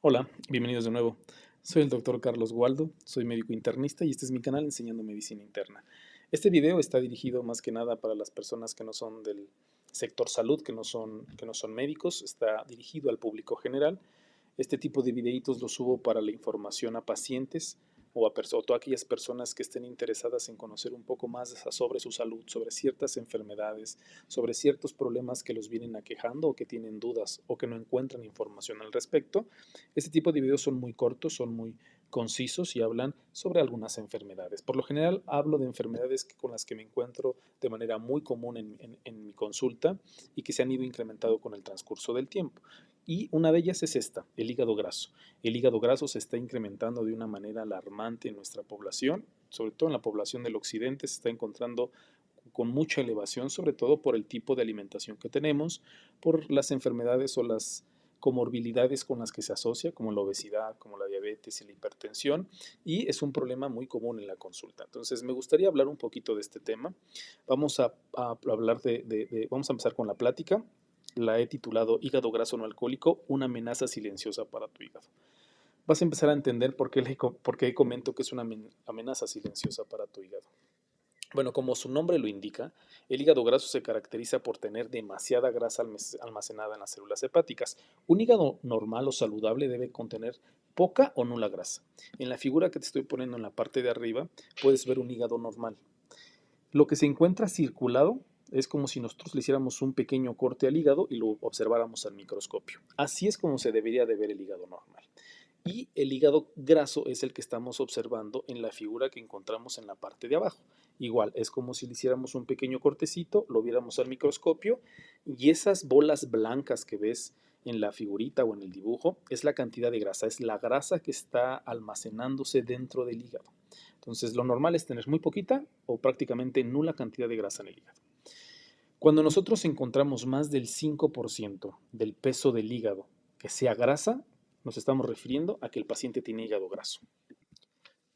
Hola, bienvenidos de nuevo. Soy el doctor Carlos Gualdo, soy médico internista y este es mi canal Enseñando Medicina Interna. Este video está dirigido más que nada para las personas que no son del sector salud, que no son médicos, está dirigido al público general. Este tipo de videitos los subo para la información a pacientes o todas aquellas personas que estén interesadas en conocer un poco más sobre su salud, sobre ciertas enfermedades, sobre ciertos problemas que los vienen aquejando o que tienen dudas o que no encuentran información al respecto. Este tipo de videos son muy cortos, son muy concisos y hablan sobre algunas enfermedades. Por lo general hablo de enfermedades con las que me encuentro de manera muy común en mi consulta y que se han ido incrementando con el transcurso del tiempo. Y una de ellas es esta, el hígado graso. El hígado graso se está incrementando de una manera alarmante en nuestra población, sobre todo en la población del occidente se está encontrando con mucha elevación, sobre todo por el tipo de alimentación que tenemos, por las enfermedades o las comorbilidades con las que se asocia, como la obesidad, como la diabetes y la hipertensión, y es un problema muy común en la consulta. Entonces, me gustaría hablar un poquito de este tema. Vamos a empezar con la plática. La he titulado Hígado graso no alcohólico, una amenaza silenciosa para tu hígado. Vas a empezar a entender por qué comento que es una amenaza silenciosa para tu hígado. Bueno, como su nombre lo indica, el hígado graso se caracteriza por tener demasiada grasa almacenada en las células hepáticas. Un hígado normal o saludable debe contener poca o nula grasa. En la figura que te estoy poniendo en la parte de arriba, puedes ver un hígado normal. Lo que se encuentra circulado es como si nosotros le hiciéramos un pequeño corte al hígado y lo observáramos al microscopio. Así es como se debería de ver el hígado normal. Y el hígado graso es el que estamos observando en la figura que encontramos en la parte de abajo. Igual, es como si le hiciéramos un pequeño cortecito, lo viéramos al microscopio y esas bolas blancas que ves en la figurita o en el dibujo es la cantidad de grasa, es la grasa que está almacenándose dentro del hígado. Entonces, lo normal es tener muy poquita o prácticamente nula cantidad de grasa en el hígado. Cuando nosotros encontramos más del 5% del peso del hígado que sea grasa, nos estamos refiriendo a que el paciente tiene hígado graso.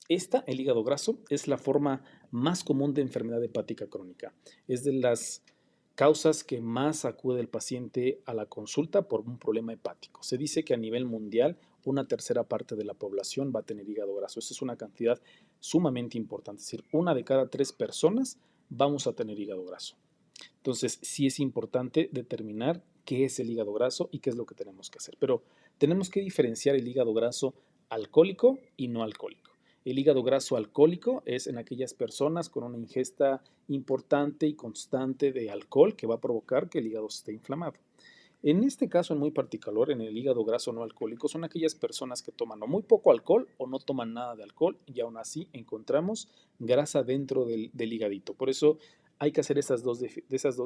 El hígado graso, es la forma más común de enfermedad hepática crónica. Es de las causas que más acude el paciente a la consulta por un problema hepático. Se dice que a nivel mundial una tercera parte de la población va a tener hígado graso. Esta es una cantidad sumamente importante. Es decir, una de cada 3 personas vamos a tener hígado graso. Entonces, sí es importante determinar qué es el hígado graso y qué es lo que tenemos que hacer. Pero tenemos que diferenciar el hígado graso alcohólico y no alcohólico. El hígado graso alcohólico es en aquellas personas con una ingesta importante y constante de alcohol que va a provocar que el hígado esté inflamado. En este caso en muy particular, en el hígado graso no alcohólico, son aquellas personas que toman o muy poco alcohol o no toman nada de alcohol y aún así encontramos grasa dentro del hígadito. Por eso hay que hacer esas dos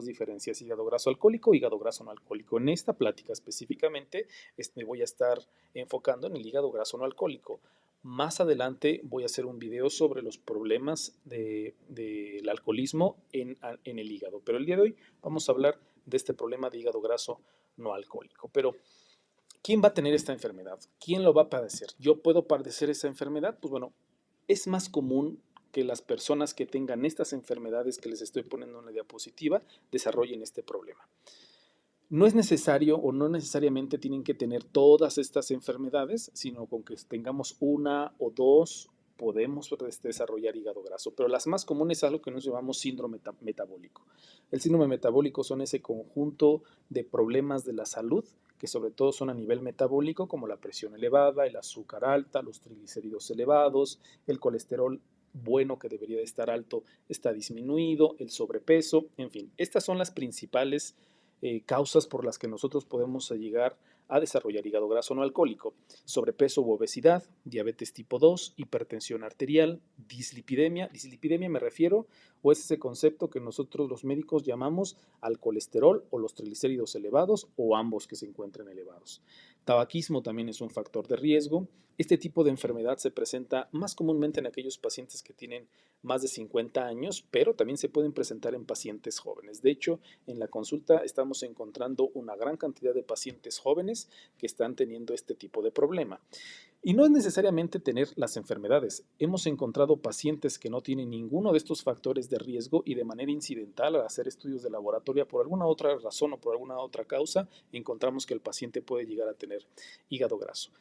diferencias, hígado graso alcohólico y hígado graso no alcohólico. En esta plática específicamente me voy a estar enfocando en el hígado graso no alcohólico. Más adelante voy a hacer un video sobre los problemas del alcoholismo en el hígado, pero el día de hoy vamos a hablar de este problema de hígado graso no alcohólico. Pero, ¿quién va a tener esta enfermedad? ¿Quién lo va a padecer? ¿Yo puedo padecer esa enfermedad? Pues bueno, es más común que las personas que tengan estas enfermedades que les estoy poniendo en la diapositiva desarrollen este problema. No es necesario o no necesariamente tienen que tener todas estas enfermedades, sino con que tengamos una o dos podemos desarrollar hígado graso, pero las más comunes es algo que nos llamamos síndrome metabólico. El síndrome metabólico son ese conjunto de problemas de la salud que sobre todo son a nivel metabólico, como la presión elevada, el azúcar alta, los triglicéridos elevados, el colesterol bueno que debería de estar alto está disminuido, el sobrepeso, en fin, estas son las principales causas por las que nosotros podemos llegar a desarrollar hígado graso no alcohólico: sobrepeso u obesidad, diabetes tipo 2, hipertensión arterial, dislipidemia. Dislipidemia me refiero, o es ese concepto que nosotros los médicos llamamos al colesterol o los triglicéridos elevados, o ambos que se encuentren elevados. Tabaquismo también es un factor de riesgo. Este tipo de enfermedad se presenta más comúnmente en aquellos pacientes que tienen más de 50 años, pero también se pueden presentar en pacientes jóvenes. De hecho, en la consulta estamos encontrando una gran cantidad de pacientes jóvenes que están teniendo este tipo de problema. Y no es necesariamente tener las enfermedades. Hemos encontrado pacientes que no tienen ninguno de estos factores de riesgo y de manera incidental, al hacer estudios de laboratorio por alguna otra razón o por alguna otra causa, encontramos que el paciente puede llegar a tener hígado graso.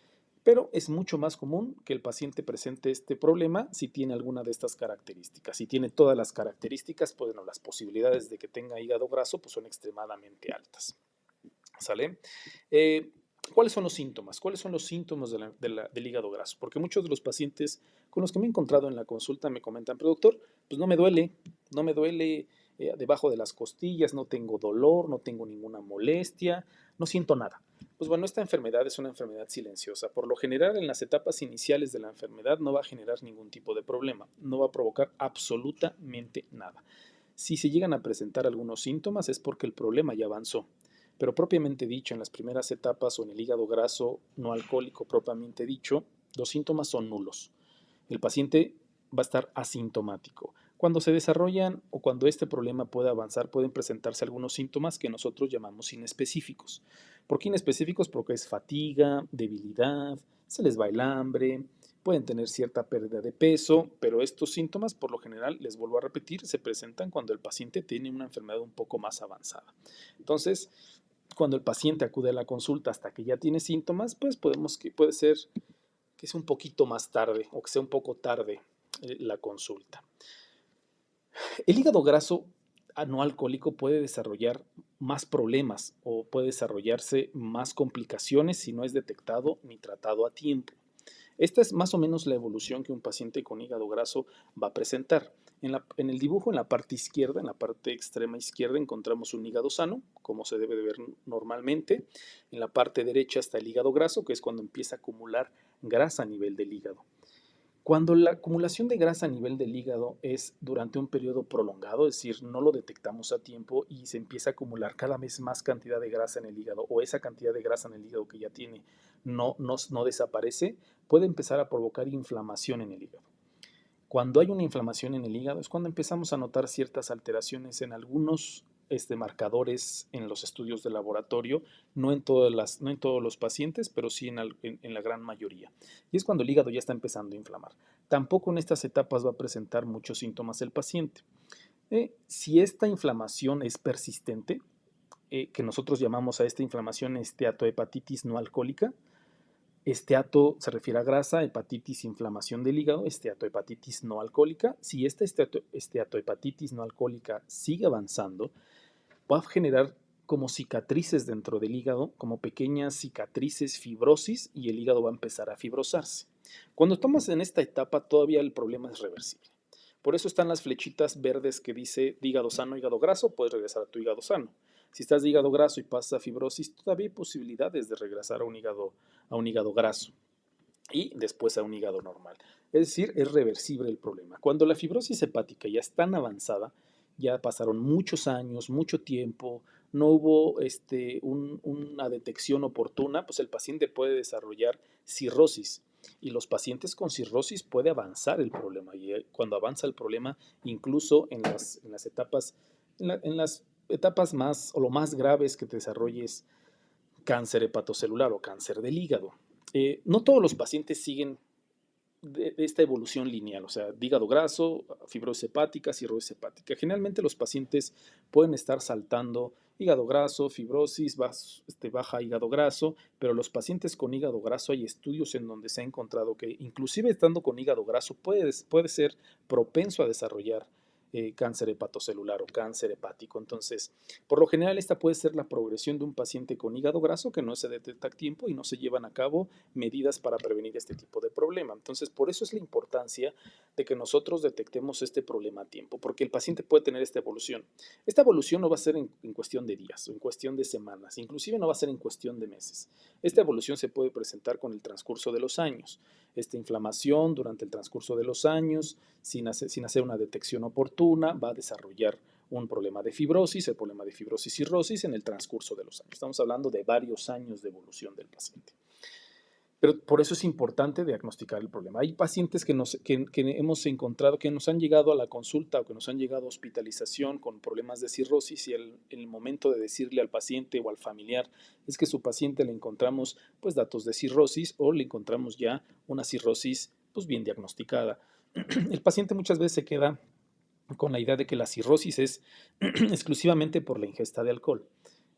Pero es mucho más común que el paciente presente este problema si tiene alguna de estas características. Si tiene todas las características, pues bueno, las posibilidades de que tenga hígado graso pues son extremadamente altas. ¿Sale? ¿Cuáles son los síntomas? ¿Cuáles son los síntomas del hígado graso? Porque muchos de los pacientes con los que me he encontrado en la consulta me comentan, pero doctor, pues no me duele debajo de las costillas, no tengo dolor, no tengo ninguna molestia, no siento nada. Pues bueno, esta enfermedad es una enfermedad silenciosa. Por lo general, en las etapas iniciales de la enfermedad no va a generar ningún tipo de problema, no va a provocar absolutamente nada. Si se llegan a presentar algunos síntomas es porque el problema ya avanzó. Pero propiamente dicho, en las primeras etapas o en el hígado graso no alcohólico propiamente dicho, los síntomas son nulos. El paciente va a estar asintomático. Cuando se desarrollan o cuando este problema puede avanzar, pueden presentarse algunos síntomas que nosotros llamamos inespecíficos. ¿Por qué inespecíficos? Porque es fatiga, debilidad, se les va el hambre, pueden tener cierta pérdida de peso, pero estos síntomas, por lo general, les vuelvo a repetir, se presentan cuando el paciente tiene una enfermedad un poco más avanzada. Entonces, cuando el paciente acude a la consulta hasta que ya tiene síntomas, pues puede ser que sea un poquito más tarde o que sea un poco tarde la consulta. El hígado graso no alcohólico puede desarrollar más problemas o puede desarrollarse más complicaciones si no es detectado ni tratado a tiempo. Esta es más o menos la evolución que un paciente con hígado graso va a presentar. En el dibujo, en la parte izquierda, en la parte extrema izquierda, encontramos un hígado sano, como se debe de ver normalmente. En la parte derecha está el hígado graso, que es cuando empieza a acumular grasa a nivel del hígado. Cuando la acumulación de grasa a nivel del hígado es durante un periodo prolongado, es decir, no lo detectamos a tiempo y se empieza a acumular cada vez más cantidad de grasa en el hígado o esa cantidad de grasa en el hígado que ya tiene no desaparece, puede empezar a provocar inflamación en el hígado. Cuando hay una inflamación en el hígado es cuando empezamos a notar ciertas alteraciones en algunos marcadores en los estudios de laboratorio, no en todos los pacientes, pero sí en la gran mayoría. Y es cuando el hígado ya está empezando a inflamar. Tampoco en estas etapas va a presentar muchos síntomas el paciente. Si esta inflamación es persistente, que nosotros llamamos a esta inflamación esteatohepatitis no alcohólica, esteato se refiere a grasa, hepatitis, inflamación del hígado, esteatohepatitis no alcohólica. Si esta esteatohepatitis no alcohólica sigue avanzando, va a generar como cicatrices dentro del hígado, como pequeñas cicatrices, fibrosis, y el hígado va a empezar a fibrosarse. Cuando estamos en esta etapa, todavía el problema es reversible. Por eso están las flechitas verdes que dice hígado sano, hígado graso, puedes regresar a tu hígado sano. Si estás de hígado graso y pasas a fibrosis, todavía hay posibilidades de regresar a un hígado graso y después a un hígado normal. Es decir, es reversible el problema. Cuando la fibrosis hepática ya es tan avanzada, ya pasaron muchos años, mucho tiempo, no hubo una detección oportuna, pues el paciente puede desarrollar cirrosis. Y los pacientes con cirrosis puede avanzar el problema. Y cuando avanza el problema, incluso en las etapas más o lo más graves que te desarrolles cáncer hepatocelular o cáncer del hígado. No todos los pacientes siguen de esta evolución lineal, o sea, hígado graso, fibrosis hepática, cirrosis hepática. Generalmente los pacientes pueden estar saltando hígado graso, fibrosis, baja hígado graso, pero los pacientes con hígado graso hay estudios en donde se ha encontrado que inclusive estando con hígado graso puede ser propenso a desarrollar cáncer hepatocelular o cáncer hepático. Entonces, por lo general, esta puede ser la progresión de un paciente con hígado graso que no se detecta a tiempo y no se llevan a cabo medidas para prevenir este tipo de problema. Entonces, por eso es la importancia de que nosotros detectemos este problema a tiempo, porque el paciente puede tener esta evolución. Esta evolución no va a ser en cuestión de días o en cuestión de semanas, inclusive no va a ser en cuestión de meses. Esta evolución se puede presentar con el transcurso de los años. Esta inflamación durante el transcurso de los años, sin hacer una detección oportuna, va a desarrollar un problema de fibrosis, el problema de fibrosis cirrosis en el transcurso de los años. Estamos hablando de varios años de evolución del paciente. Pero por eso es importante diagnosticar el problema. Hay pacientes que hemos encontrado, que nos han llegado a la consulta o que nos han llegado a hospitalización con problemas de cirrosis y el momento de decirle al paciente o al familiar es que su paciente le encontramos pues datos de cirrosis o le encontramos ya una cirrosis pues bien diagnosticada. El paciente muchas veces se queda con la idea de que la cirrosis es exclusivamente por la ingesta de alcohol.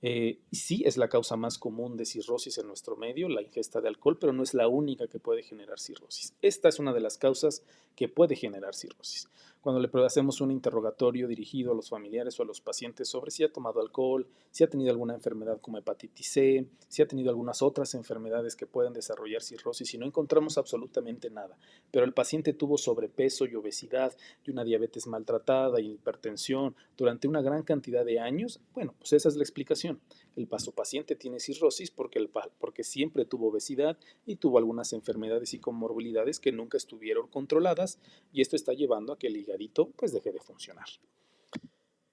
Y sí, es la causa más común de cirrosis en nuestro medio, la ingesta de alcohol, pero no es la única que puede generar cirrosis. Esta es una de las causas que puede generar cirrosis. Cuando le hacemos un interrogatorio dirigido a los familiares o a los pacientes sobre si ha tomado alcohol, si ha tenido alguna enfermedad como hepatitis C, si ha tenido algunas otras enfermedades que pueden desarrollar cirrosis y no encontramos absolutamente nada, pero el paciente tuvo sobrepeso y obesidad y una diabetes maltratada y hipertensión durante una gran cantidad de años, bueno, pues esa es la explicación. El paciente tiene cirrosis porque siempre tuvo obesidad y tuvo algunas enfermedades y comorbilidades que nunca estuvieron controladas y esto está llevando a que el higadito pues deje de funcionar.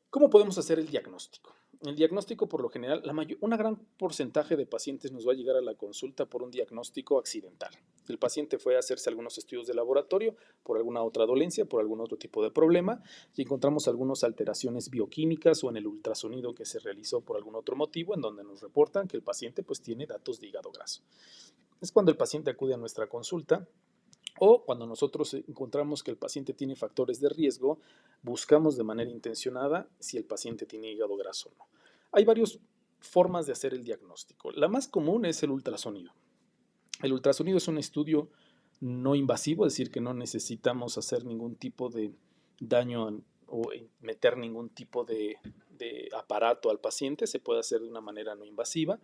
¿Cómo podemos hacer el diagnóstico? El diagnóstico, por lo general, una gran porcentaje de pacientes nos va a llegar a la consulta por un diagnóstico accidental. El paciente fue a hacerse algunos estudios de laboratorio por alguna otra dolencia, por algún otro tipo de problema, y encontramos algunas alteraciones bioquímicas o en el ultrasonido que se realizó por algún otro motivo, en donde nos reportan que el paciente pues tiene datos de hígado graso. Es cuando el paciente acude a nuestra consulta o cuando nosotros encontramos que el paciente tiene factores de riesgo, buscamos de manera intencionada si el paciente tiene hígado graso o no. Hay varias formas de hacer el diagnóstico. La más común es el ultrasonido. El ultrasonido es un estudio no invasivo, es decir, que no necesitamos hacer ningún tipo de daño o meter ningún tipo de aparato al paciente, se puede hacer de una manera no invasiva.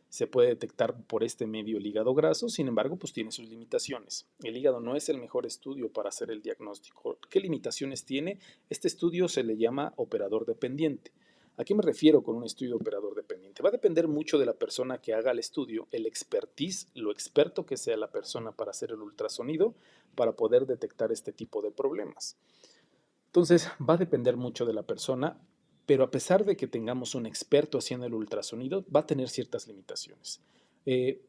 Se puede detectar por este medio el hígado graso, sin embargo, pues tiene sus limitaciones. El hígado no es el mejor estudio para hacer el diagnóstico. ¿Qué limitaciones tiene? Este estudio se le llama operador dependiente. ¿A qué me refiero con un estudio operador dependiente? Va a depender mucho de la persona que haga el estudio, el expertise, lo experto que sea la persona para hacer el ultrasonido, para poder detectar este tipo de problemas. Entonces, va a depender mucho de la persona, pero a pesar de que tengamos un experto haciendo el ultrasonido, va a tener ciertas limitaciones.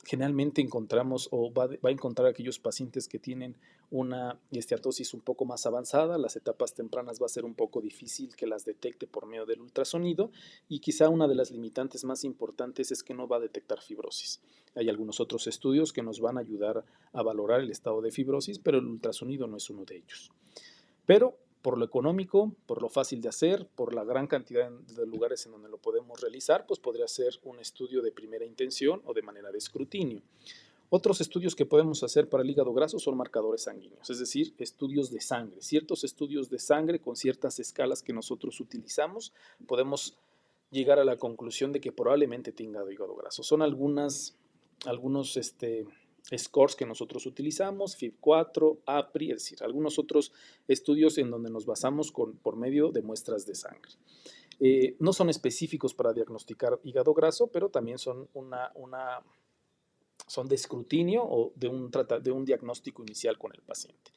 Generalmente encontramos o va a encontrar aquellos pacientes que tienen una esteatosis un poco más avanzada, las etapas tempranas va a ser un poco difícil que las detecte por medio del ultrasonido y quizá una de las limitantes más importantes es que no va a detectar fibrosis. Hay algunos otros estudios que nos van a ayudar a valorar el estado de fibrosis, pero el ultrasonido no es uno de ellos. Pero por lo económico, por lo fácil de hacer, por la gran cantidad de lugares en donde lo podemos realizar, pues podría ser un estudio de primera intención o de manera de escrutinio. Otros estudios que podemos hacer para el hígado graso son marcadores sanguíneos, es decir, estudios de sangre. Ciertos estudios de sangre con ciertas escalas que nosotros utilizamos, podemos llegar a la conclusión de que probablemente tenga hígado graso. Son algunos scores que nosotros utilizamos, FIB4, APRI, es decir, algunos otros estudios en donde nos basamos por medio de muestras de sangre. No son específicos para diagnosticar hígado graso, pero también son son de escrutinio o de un diagnóstico inicial con el paciente.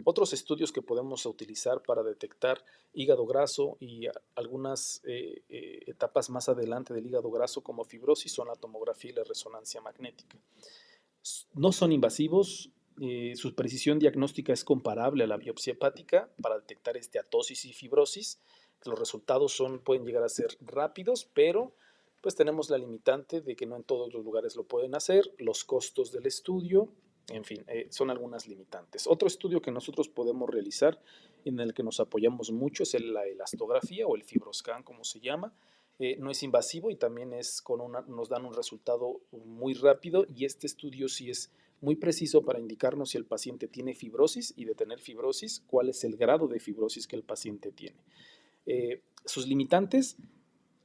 Otros estudios que podemos utilizar para detectar hígado graso y algunas etapas más adelante del hígado graso como fibrosis son la tomografía y la resonancia magnética. No son invasivos, su precisión diagnóstica es comparable a la biopsia hepática para detectar esteatosis y fibrosis. Los resultados pueden llegar a ser rápidos, pero pues tenemos la limitante de que no en todos los lugares lo pueden hacer, los costos del estudio, en fin, son algunas limitantes. Otro estudio que nosotros podemos realizar, en el que nos apoyamos mucho, es la elastografía o el fibroscan, como se llama. No es invasivo y también nos dan un resultado muy rápido y este estudio sí es muy preciso para indicarnos si el paciente tiene fibrosis y de tener fibrosis, cuál es el grado de fibrosis que el paciente tiene. Sus limitantes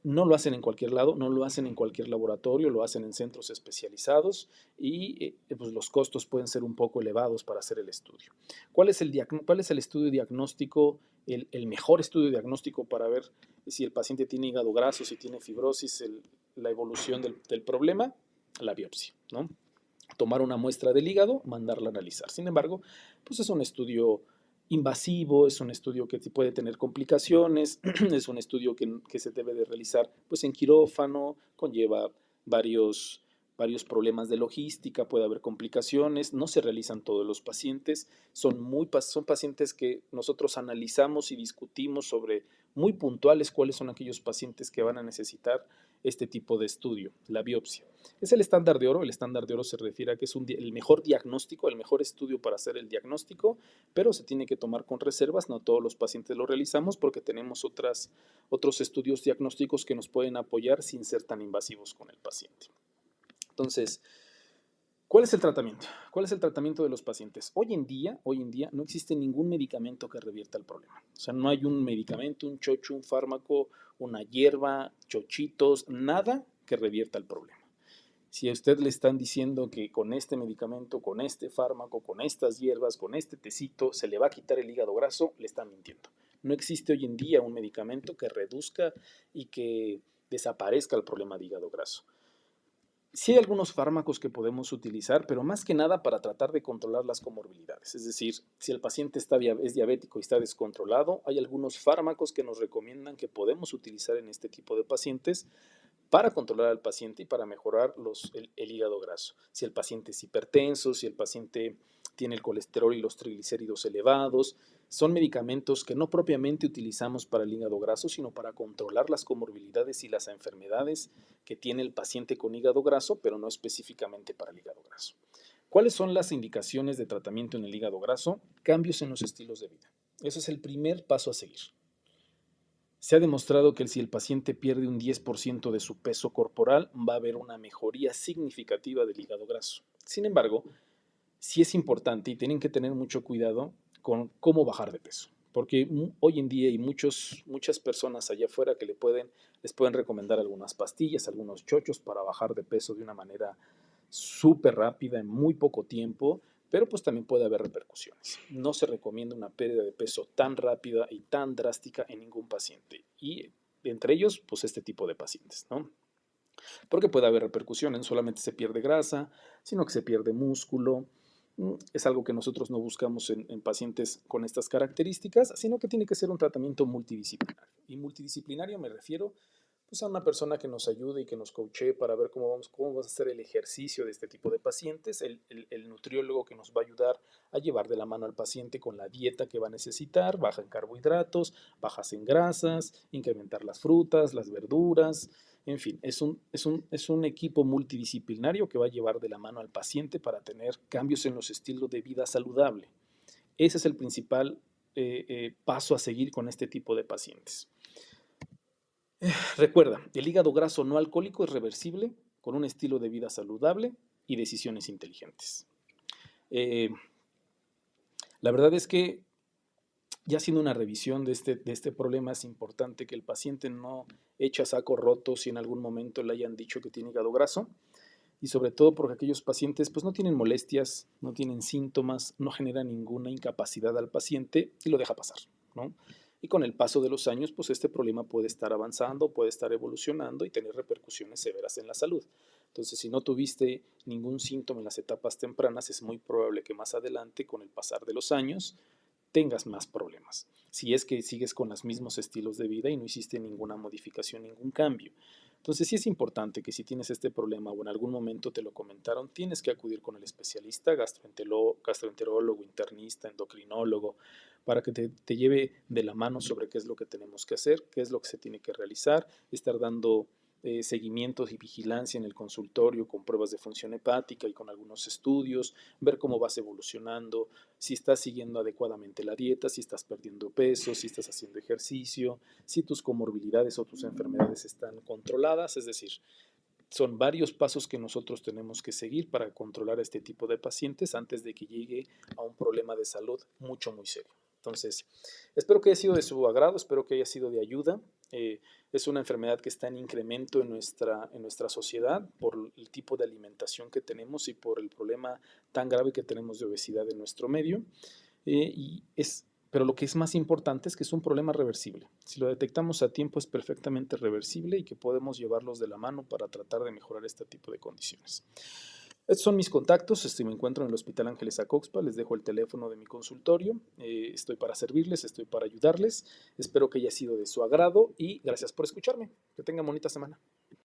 no lo hacen en cualquier lado, no lo hacen en cualquier laboratorio, lo hacen en centros especializados y pues los costos pueden ser un poco elevados para hacer el estudio. ¿Cuál es el estudio diagnóstico, el mejor estudio diagnóstico para ver si el paciente tiene hígado graso, si tiene fibrosis, la evolución del problema? La biopsia, ¿no? Tomar una muestra del hígado, mandarla a analizar. Sin embargo, pues es un estudio invasivo, es un estudio que puede tener complicaciones, es un estudio que se debe de realizar pues en quirófano, conlleva varios problemas de logística, puede haber complicaciones, no se realizan todos los pacientes, son pacientes que nosotros analizamos y discutimos sobre muy puntuales cuáles son aquellos pacientes que van a necesitar este tipo de estudio, la biopsia. Es el estándar de oro. El estándar de oro se refiere a que es el mejor diagnóstico, el mejor estudio para hacer el diagnóstico, pero se tiene que tomar con reservas. No todos los pacientes lo realizamos porque tenemos otros estudios diagnósticos que nos pueden apoyar sin ser tan invasivos con el paciente. Entonces, ¿cuál es el tratamiento? ¿Cuál es el tratamiento de los pacientes? Hoy en día no existe ningún medicamento que revierta el problema. O sea, no hay un medicamento, un chocho, un fármaco, una hierba, chochitos, nada que revierta el problema. Si a usted le están diciendo que con este medicamento, con este fármaco, con estas hierbas, con este tecito, se le va a quitar el hígado graso, le están mintiendo. No existe hoy en día un medicamento que reduzca y que desaparezca el problema de hígado graso. Sí hay algunos fármacos que podemos utilizar, pero más que nada para tratar de controlar las comorbilidades. Es decir, si el paciente es diabético y está descontrolado, hay algunos fármacos que nos recomiendan que podemos utilizar en este tipo de pacientes para controlar al paciente y para mejorar el hígado graso. Si el paciente es hipertenso, si el paciente tiene el colesterol y los triglicéridos elevados, son medicamentos que no propiamente utilizamos para el hígado graso, sino para controlar las comorbilidades y las enfermedades que tiene el paciente con hígado graso, pero no específicamente para el hígado graso. ¿Cuáles son las indicaciones de tratamiento en el hígado graso? Cambios en los estilos de vida. Ese es el primer paso a seguir. Se ha demostrado que si el paciente pierde un 10% de su peso corporal, va a haber una mejoría significativa del hígado graso. Sin embargo, sí es importante y tienen que tener mucho cuidado con cómo bajar de peso, porque hoy en día hay muchas personas allá afuera que les pueden recomendar algunas pastillas, algunos chochos para bajar de peso de una manera súper rápida en muy poco tiempo, pero pues también puede haber repercusiones. No se recomienda una pérdida de peso tan rápida y tan drástica en ningún paciente, y entre ellos pues este tipo de pacientes, ¿no? Porque puede haber repercusiones, no solamente se pierde grasa, sino que se pierde músculo. Es algo que nosotros no buscamos en pacientes con estas características, sino que tiene que ser un tratamiento multidisciplinario. Y multidisciplinario me refiero pues, a una persona que nos ayude y que nos coachee para ver cómo vamos a hacer el ejercicio de este tipo de pacientes, el nutriólogo que nos va a ayudar a llevar de la mano al paciente con la dieta que va a necesitar, baja en carbohidratos, bajas en grasas, incrementar las frutas, las verduras, en fin, es un equipo multidisciplinario que va a llevar de la mano al paciente para tener cambios en los estilos de vida saludable. Ese es el principal paso a seguir con este tipo de pacientes. Recuerda, el hígado graso no alcohólico es reversible con un estilo de vida saludable y decisiones inteligentes. La verdad es que ya haciendo una revisión de este problema, es importante que el paciente no eche a saco roto si en algún momento le hayan dicho que tiene hígado graso, y sobre todo porque aquellos pacientes pues no tienen molestias, no tienen síntomas, no generan ninguna incapacidad al paciente y lo deja pasar, ¿no? Y con el paso de los años, pues este problema puede estar avanzando, puede estar evolucionando y tener repercusiones severas en la salud. Entonces, si no tuviste ningún síntoma en las etapas tempranas, es muy probable que más adelante, con el pasar de los años, tengas más problemas. Si es que sigues con los mismos estilos de vida y no hiciste ninguna modificación, ningún cambio. Entonces sí es importante que si tienes este problema o en algún momento te lo comentaron, tienes que acudir con el especialista, gastroenterólogo, internista, endocrinólogo, para que te lleve de la mano sobre qué es lo que tenemos que hacer, qué es lo que se tiene que realizar, estar dando seguimientos y vigilancia en el consultorio con pruebas de función hepática y con algunos estudios, ver cómo vas evolucionando, si estás siguiendo adecuadamente la dieta, si estás perdiendo peso, si estás haciendo ejercicio, si tus comorbilidades o tus enfermedades están controladas, es decir, son varios pasos que nosotros tenemos que seguir para controlar a este tipo de pacientes antes de que llegue a un problema de salud muy serio. Entonces, espero que haya sido de su agrado, espero que haya sido de ayuda. Es una enfermedad que está en incremento en nuestra sociedad por el tipo de alimentación que tenemos y por el problema tan grave que tenemos de obesidad en nuestro medio. Pero lo que es más importante es que es un problema reversible. Si lo detectamos a tiempo es perfectamente reversible y que podemos llevarlos de la mano para tratar de mejorar este tipo de condiciones. Estos son mis contactos. Me encuentro en el Hospital Ángeles Acoxpa. Les dejo el teléfono de mi consultorio. Estoy para servirles, estoy para ayudarles. Espero que haya sido de su agrado y gracias por escucharme. Que tengan bonita semana.